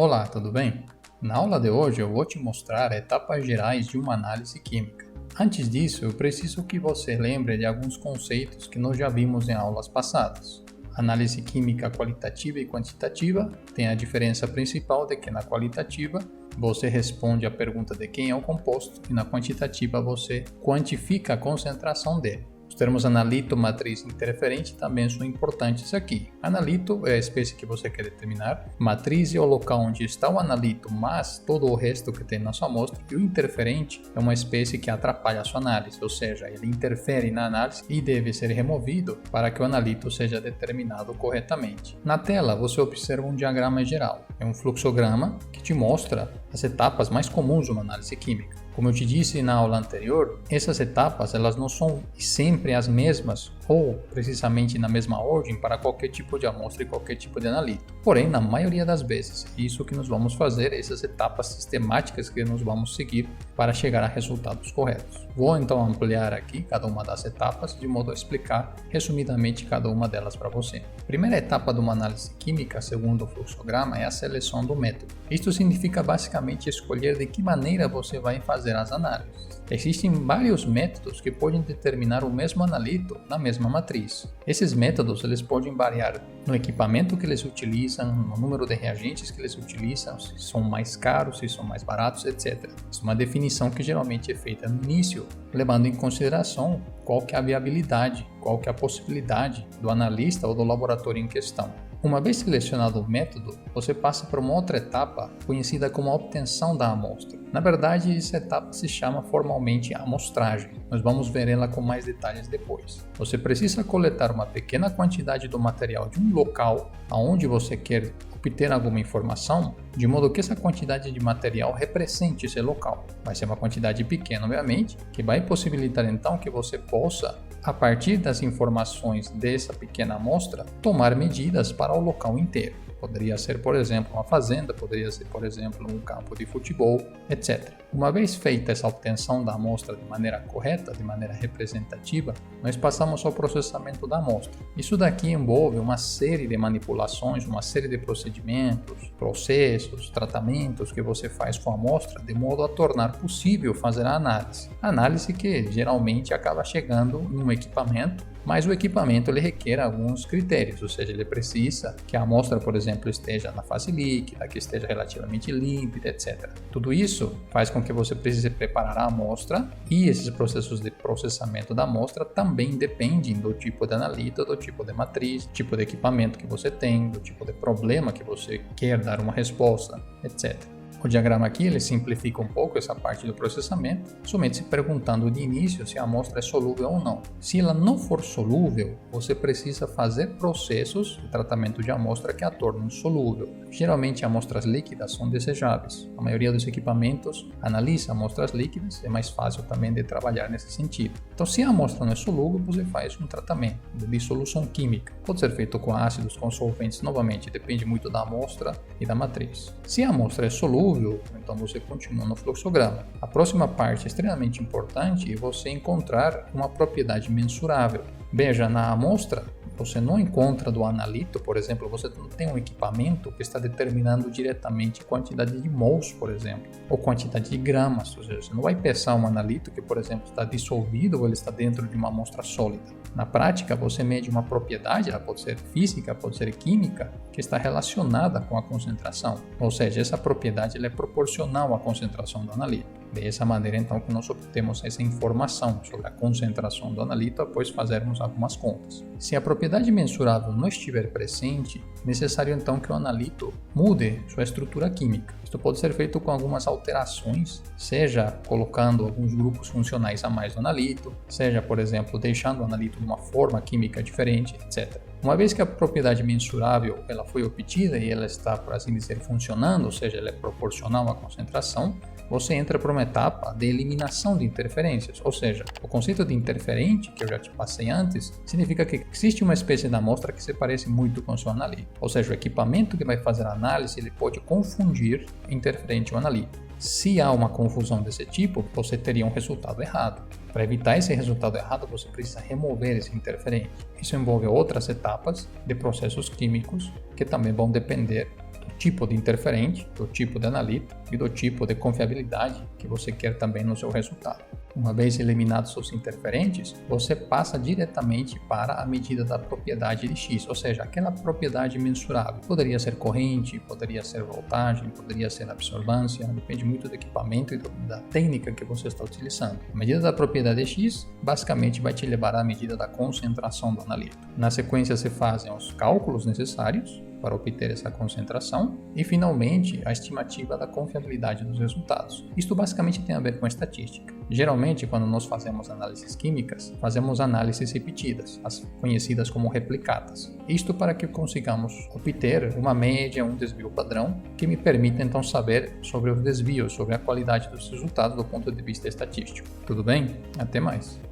Olá, tudo bem? Na aula de hoje eu vou te mostrar etapas gerais de uma análise química. Antes disso, eu preciso que você lembre de alguns conceitos que nós já vimos em aulas passadas. Análise química qualitativa e quantitativa tem a diferença principal de que na qualitativa você responde a pergunta de quem é o composto e na quantitativa você quantifica a concentração dele. Os termos analito, matriz e interferente também são importantes aqui. Analito é a espécie que você quer determinar, matriz é o local onde está o analito, mas todo o resto que tem na sua amostra, e o interferente é uma espécie que atrapalha a sua análise, ou seja, ele interfere na análise e deve ser removido para que o analito seja determinado corretamente. Na tela você observa um diagrama geral, é um fluxograma que te mostra as etapas mais comuns de uma análise química. Como eu te disse na aula anterior, essas etapas elas não são sempre as mesmas ou precisamente na mesma ordem para qualquer tipo de amostra e qualquer tipo de analito. Porém, na maioria das vezes, isso que nós vamos fazer, essas etapas sistemáticas que nós vamos seguir para chegar a resultados corretos. Vou então ampliar aqui cada uma das etapas de modo a explicar resumidamente cada uma delas para você. A primeira etapa de uma análise química, segundo o fluxograma, é a seleção do método. Isto significa basicamente escolher de que maneira você vai fazer as análises. Existem vários métodos que podem determinar o mesmo analito na mesma matriz. Esses métodos eles podem variar no equipamento que eles utilizam, no número de reagentes que eles utilizam, se são mais caros, se são mais baratos, etc. Isso é uma definição que geralmente é feita no início, levando em consideração qual que é a viabilidade, qual que é a possibilidade do analista ou do laboratório em questão. Uma vez selecionado o método, você passa para uma outra etapa conhecida como a obtenção da amostra. Na verdade, essa etapa se chama formalmente amostragem. Nós vamos ver ela com mais detalhes depois. Você precisa coletar uma pequena quantidade do material de um local aonde você quer obter alguma informação, de modo que essa quantidade de material represente esse local. Vai ser uma quantidade pequena, obviamente, que vai possibilitar então que você possa, a partir das informações dessa pequena amostra, tomar medidas para o local inteiro. Poderia ser, por exemplo, uma fazenda, poderia ser, por exemplo, um campo de futebol, etc. Uma vez feita essa obtenção da amostra de maneira correta, de maneira representativa, nós passamos ao processamento da amostra. Isso daqui envolve uma série de manipulações, uma série de procedimentos, processos, tratamentos que você faz com a amostra de modo a tornar possível fazer a análise. A análise que geralmente acaba chegando em um equipamento, mas o equipamento ele requer alguns critérios, ou seja, ele precisa que a amostra, por exemplo, esteja na fase líquida, que esteja relativamente límpida, etc. Tudo isso faz com que você precise preparar a amostra e esses processos de processamento da amostra também dependem do tipo de analito, do tipo de matriz, do tipo de equipamento que você tem, do tipo de problema que você quer dar uma resposta, etc. O diagrama aqui ele simplifica um pouco essa parte do processamento, somente se perguntando de início se a amostra é solúvel ou não. Se ela não for solúvel, você precisa fazer processos de tratamento de amostra que a tornem solúvel. Geralmente amostras líquidas são desejáveis. A maioria dos equipamentos analisa amostras líquidas, é mais fácil também de trabalhar nesse sentido. Então, se a amostra não é solúvel, você faz um tratamento de dissolução química. Pode ser feito com ácidos, com solventes, novamente, depende muito da amostra e da matriz. Se a amostra é solúvel, então você continua no fluxograma. A próxima parte extremamente importante é você encontrar uma propriedade mensurável. Veja, na amostra, você não encontra do analito, por exemplo, você não tem um equipamento que está determinando diretamente quantidade de mols, por exemplo, ou quantidade de gramas, ou seja, você não vai pesar um analito que, por exemplo, está dissolvido ou ele está dentro de uma amostra sólida. Na prática, você mede uma propriedade, ela pode ser física, pode ser química, que está relacionada com a concentração, ou seja, essa propriedade ela é proporcional à concentração do analito. Dessa maneira, então, que nós obtemos essa informação sobre a concentração do analito após fazermos algumas contas. Se a propriedade mensurável não estiver presente, é necessário então que o analito mude sua estrutura química. Isto pode ser feito com algumas alterações, seja colocando alguns grupos funcionais a mais no analito, seja, por exemplo, deixando o analito de uma forma química diferente, etc. Uma vez que a propriedade mensurável ela foi obtida e ela está, por assim dizer, funcionando, ou seja, ela é proporcional à concentração, você entra para uma etapa de eliminação de interferências, ou seja, o conceito de interferente, que eu já te passei antes, significa que existe uma espécie de amostra que se parece muito com o seu analito, ou seja, o equipamento que vai fazer a análise ele pode confundir interferente e o analito. Se há uma confusão desse tipo, você teria um resultado errado. Para evitar esse resultado errado, você precisa remover esse interferente. Isso envolve outras etapas de processos químicos que também vão depender do tipo de interferente, do tipo de analito e do tipo de confiabilidade que você quer também no seu resultado. Uma vez eliminados os interferentes, você passa diretamente para a medida da propriedade de X, ou seja, aquela propriedade mensurável. Poderia ser corrente, poderia ser voltagem, poderia ser absorvância, depende muito do equipamento e da técnica que você está utilizando. A medida da propriedade de X basicamente vai te levar à medida da concentração do analito. Na sequência, se fazem os cálculos necessários para obter essa concentração e, finalmente, a estimativa da confiabilidade dos resultados. Isto basicamente tem a ver com a estatística. Geralmente, quando nós fazemos análises químicas, fazemos análises repetidas, as conhecidas como replicadas. Isto para que consigamos obter uma média, um desvio padrão, que me permita então saber sobre os desvios, sobre a qualidade dos resultados do ponto de vista estatístico. Tudo bem? Até mais!